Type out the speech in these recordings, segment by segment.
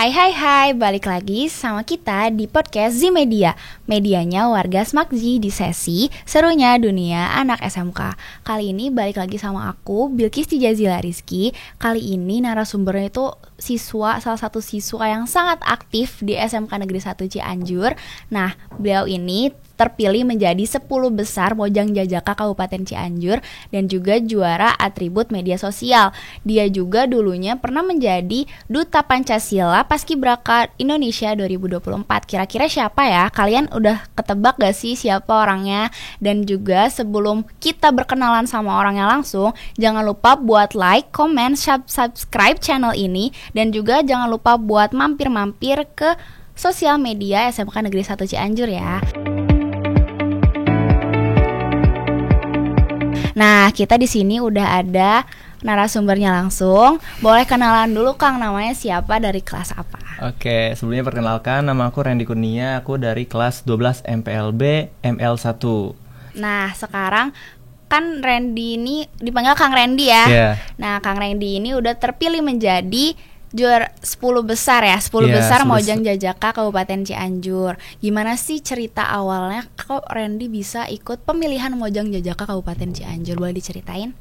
Hai, balik lagi sama kita di podcast Zimedia. Medianya warga Smakji di sesi Serunya Dunia Anak SMK. Kali ini balik lagi sama aku, Bilkis Tijazila Rizky. Kali ini narasumbernya itu salah satu siswa yang sangat aktif di SMK Negeri 1 Cianjur. Nah, beliau ini terpilih menjadi 10 besar Mojang Jajaka Kabupaten Cianjur dan juga juara atribut media sosial. Dia juga dulunya pernah menjadi Duta Pancasila Paskibraka Indonesia 2024. Kira-kira siapa ya? Kalian udah ketebak gak sih siapa orangnya? Dan juga sebelum kita berkenalan sama orangnya langsung, jangan lupa buat like, comment, subscribe channel ini, dan juga jangan lupa buat mampir-mampir ke sosial media SMK Negeri 1 Cianjur ya. Nah, kita di sini udah ada narasumbernya langsung. Boleh kenalan dulu Kang, namanya siapa, dari kelas apa? Oke, sebelumnya perkenalkan, nama aku Randy Kurnia, aku dari kelas 12 MPLB ML1. Nah, sekarang kan Randy ini dipanggil Kang Randy ya. Yeah. Nah, Kang Randy ini udah terpilih menjadi juara 10 besar ya, 10 besar Mojang Jajaka Kabupaten Cianjur. Gimana sih cerita awalnya kok Randy bisa ikut pemilihan Mojang Jajaka Kabupaten Cianjur? Boleh diceritain?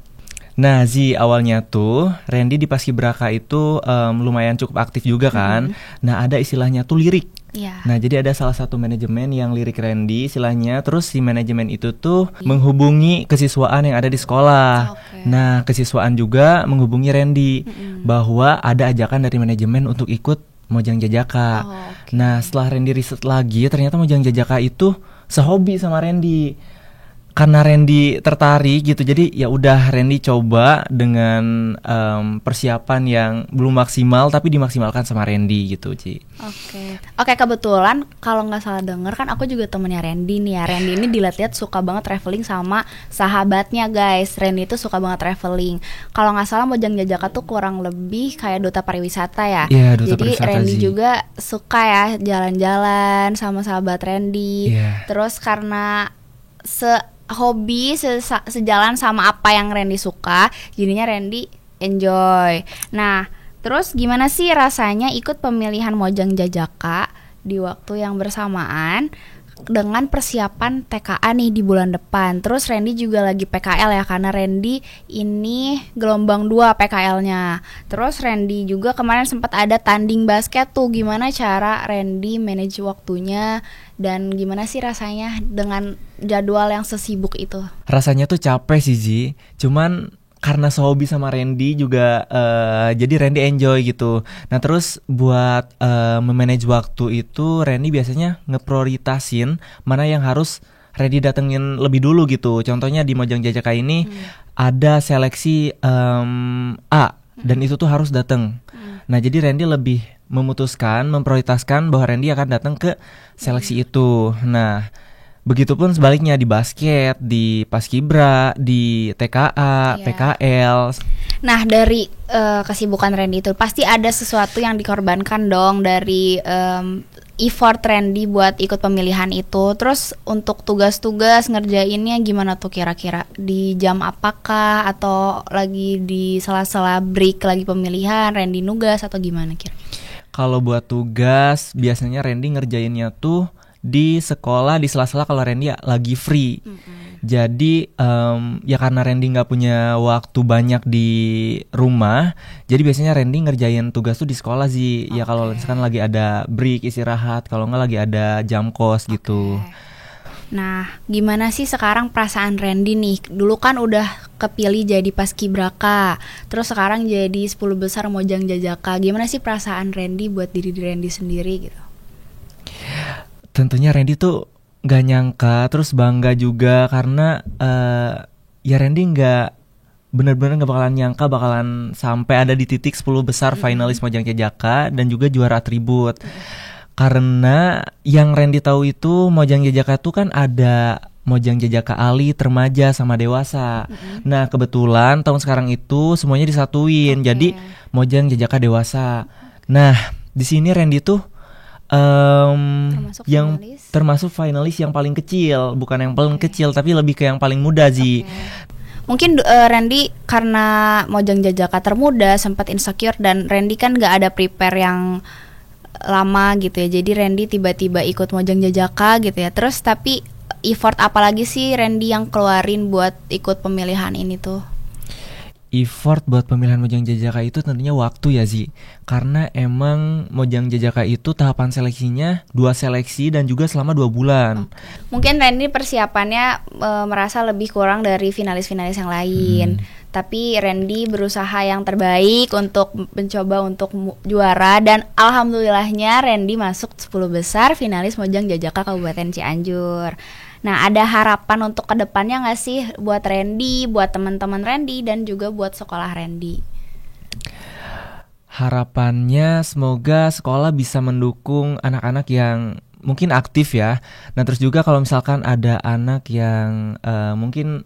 Nah, awalnya tuh Randy di Paskibraka itu lumayan cukup aktif juga kan. Nah, ada istilahnya tuh lirik. Yeah. Nah, jadi ada salah satu manajemen yang lirik Randy istilahnya. Terus si manajemen itu tuh menghubungi kesiswaan yang ada di sekolah. Nah, kesiswaan juga menghubungi Randy bahwa ada ajakan dari manajemen untuk ikut Mojang Jajaka. Nah, setelah Randy riset lagi, ternyata Mojang Jajaka itu sehobi sama Randy. Karena Randy tertarik gitu, jadi ya udah Randy coba dengan persiapan yang belum maksimal tapi dimaksimalkan sama Randy gitu, Ci. Oke, kebetulan kalau nggak salah denger kan aku juga temennya Randy nih ya. Randy ini dilihat-lihat suka banget traveling sama sahabatnya guys. Randy itu suka banget traveling. Kalau nggak salah Mojang Jajaka tuh kurang lebih kayak duta pariwisata ya. Iya, duta jadi pariwisata, Randy juga suka ya jalan-jalan sama sahabat Randy. Terus karena hobi sejalan sama apa yang Randy suka, jadinya Randy enjoy. Nah, terus gimana sih rasanya ikut pemilihan Mojang Jajaka di waktu yang bersamaan dengan persiapan TKA nih di bulan depan. Terus Randy juga lagi PKL ya, karena Randy ini gelombang 2 PKL-nya. Terus Randy juga kemarin sempat ada tanding basket tuh. Gimana cara Randy manage waktunya dan gimana sih rasanya dengan jadwal yang sesibuk itu? Rasanya tuh capek sih, Ji. Cuman karena sehobi sama Randy juga, jadi Randy enjoy gitu. Nah, terus buat memanage waktu itu Randy biasanya ngeprioritasin mana yang harus Randy datengin lebih dulu gitu. Contohnya di Mojang Jajaka ini ada seleksi A dan itu tuh harus dateng. Nah, jadi Randy lebih memutuskan, memprioritaskan bahwa Randy akan datang ke seleksi itu. Nah, begitupun sebaliknya di basket, di Paskibra, di TKA, PKL. Nah, dari kesibukan Randy itu pasti ada sesuatu yang dikorbankan dong dari effort Randy buat ikut pemilihan itu. Terus untuk tugas-tugas ngerjainnya gimana tuh kira-kira? Di jam apakah atau lagi di sela-sela break lagi pemilihan Randy nugas atau gimana kira? Kalau buat tugas biasanya Randy ngerjainnya tuh di sekolah, di sela-sela kalau Randy lagi free. Jadi ya karena Randy nggak punya waktu banyak di rumah, jadi biasanya Randy ngerjain tugas tuh di sekolah sih. Ya kalau misalkan lagi ada break istirahat, kalau nggak lagi ada jam kos gitu. Nah, gimana sih sekarang perasaan Randy nih? Dulu kan udah kepilih jadi Paskibraka, terus sekarang jadi 10 besar Mojang Jajaka. Gimana sih perasaan Randy buat diri Randy sendiri gitu? Tentunya Randy tuh gak nyangka, terus bangga juga karena ya Randy bener-bener gak bakalan nyangka bakalan sampai ada di titik 10 besar finalis Mojang Jajaka dan juga juara atribut. Karena yang Randy tahu itu Mojang Jajaka tuh kan ada Mojang Jajaka Ali, remaja sama dewasa. Nah, kebetulan tahun sekarang itu semuanya disatuin. Jadi Mojang Jajaka dewasa. Nah, di sini Randy tuh termasuk finalis yang paling kecil, bukan yang paling kecil tapi lebih ke yang paling muda sih. Mungkin Randy karena Mojang Jajaka termuda sempat insecure dan Randy kan gak ada prepare yang lama gitu ya. Jadi Randy tiba-tiba ikut Mojang Jajaka gitu ya. Terus tapi effort apa lagi sih Randy yang keluarin buat ikut pemilihan ini tuh? Effort buat pemilihan Mojang Jajaka itu tentunya waktu ya Zi. Karena emang Mojang Jajaka itu tahapan seleksinya 2 seleksi dan juga selama 2 bulan. Mungkin Randy persiapannya merasa lebih kurang dari finalis-finalis yang lain. Tapi Randy berusaha yang terbaik untuk mencoba untuk juara. Dan alhamdulillahnya Randy masuk 10 besar finalis Mojang Jajaka Kabupaten Cianjur. Nah, ada harapan untuk kedepannya nggak sih buat Randy, buat teman-teman Randy, dan juga buat sekolah Randy? Harapannya semoga sekolah bisa mendukung anak-anak yang mungkin aktif ya. Nah terus juga kalau misalkan ada anak yang mungkin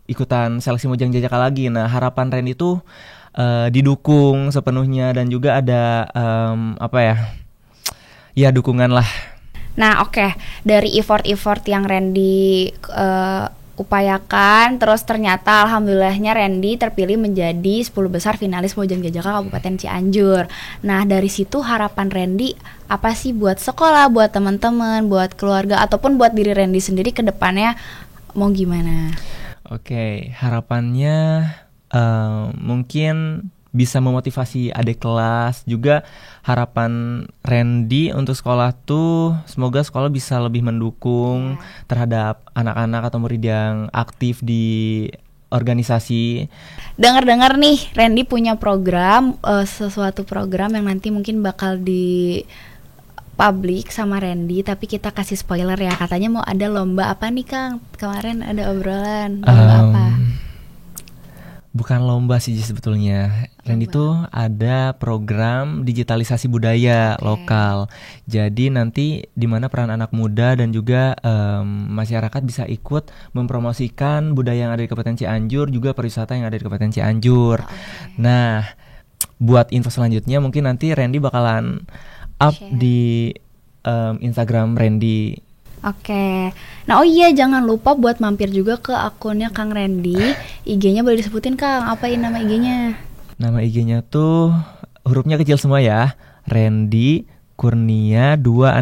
ikutan seleksi Mojang Jajaka lagi, nah harapan Randy itu didukung sepenuhnya dan juga ada ya dukungan lah. Nah oke, dari effort-effort yang Randy upayakan, terus ternyata alhamdulillahnya Randy terpilih menjadi 10 besar finalis Mojang Jajaka Kabupaten Cianjur. Nah dari situ harapan Randy apa sih buat sekolah, buat teman-teman, buat keluarga, ataupun buat diri Randy sendiri ke depannya mau gimana? Oke, harapannya mungkin bisa memotivasi adik kelas. Juga harapan Randy untuk sekolah tuh semoga sekolah bisa lebih mendukung terhadap anak-anak atau murid yang aktif di organisasi. Dengar-dengar nih Randy punya program, sesuatu program yang nanti mungkin bakal di publik sama Randy, tapi kita kasih spoiler ya, katanya mau ada lomba apa nih Kang? Kemarin ada obrolan lomba apa? Bukan lomba sih sebetulnya. Randy tuh ada program digitalisasi budaya lokal. Jadi nanti di mana peran anak muda dan juga masyarakat bisa ikut mempromosikan budaya yang ada di Kabupaten Cianjur, juga pariwisata yang ada di Kabupaten Cianjur. Nah, buat info selanjutnya mungkin nanti Randy bakalan up di Instagram Randy. Oke. Nah, oh iya jangan lupa buat mampir juga ke akunnya Kang Randy. IG-nya boleh disebutin Kang, apain nama IG-nya? Nama IG-nya tuh hurufnya kecil semua ya. Randy Kurnia 2_.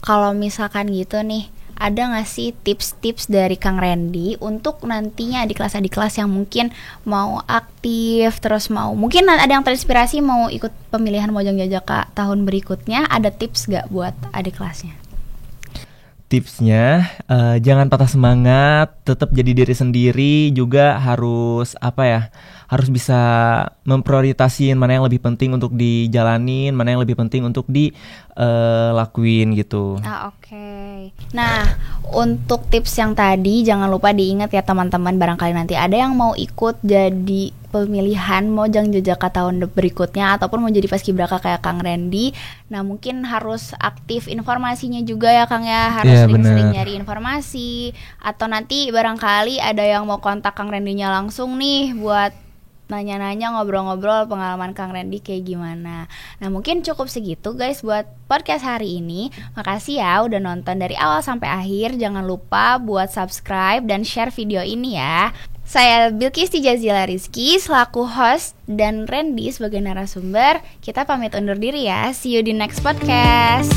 Kalau misalkan gitu nih, ada gak sih tips-tips dari Kang Randy untuk nantinya adik kelas yang mungkin mau aktif, terus mungkin ada yang terinspirasi mau ikut pemilihan Mojang Jajaka tahun berikutnya, ada tips gak buat adik kelasnya? Tipsnya jangan patah semangat, tetap jadi diri sendiri, juga harus harus bisa memprioritasin mana yang lebih penting untuk dijalanin, mana yang lebih penting untuk dilakuin gitu. Oke. Nah, untuk tips yang tadi jangan lupa diingat ya teman-teman, barangkali nanti ada yang mau ikut jadi pemilihan Mojang Jajaka tahun berikutnya ataupun mau jadi paskibraka kayak Kang Randy. Nah, mungkin harus aktif informasinya juga ya Kang ya, harus sering-sering nyari informasi, atau nanti barangkali ada yang mau kontak Kang Randy-nya langsung nih buat nanya-nanya, ngobrol-ngobrol pengalaman Kang Randy kayak gimana. Nah mungkin cukup segitu guys buat podcast hari ini. Makasih ya udah nonton dari awal sampai akhir. Jangan lupa buat subscribe dan share video ini ya. Saya Bilkis Tijazila Rizky selaku host dan Randy sebagai narasumber. Kita pamit undur diri ya. See you di next podcast.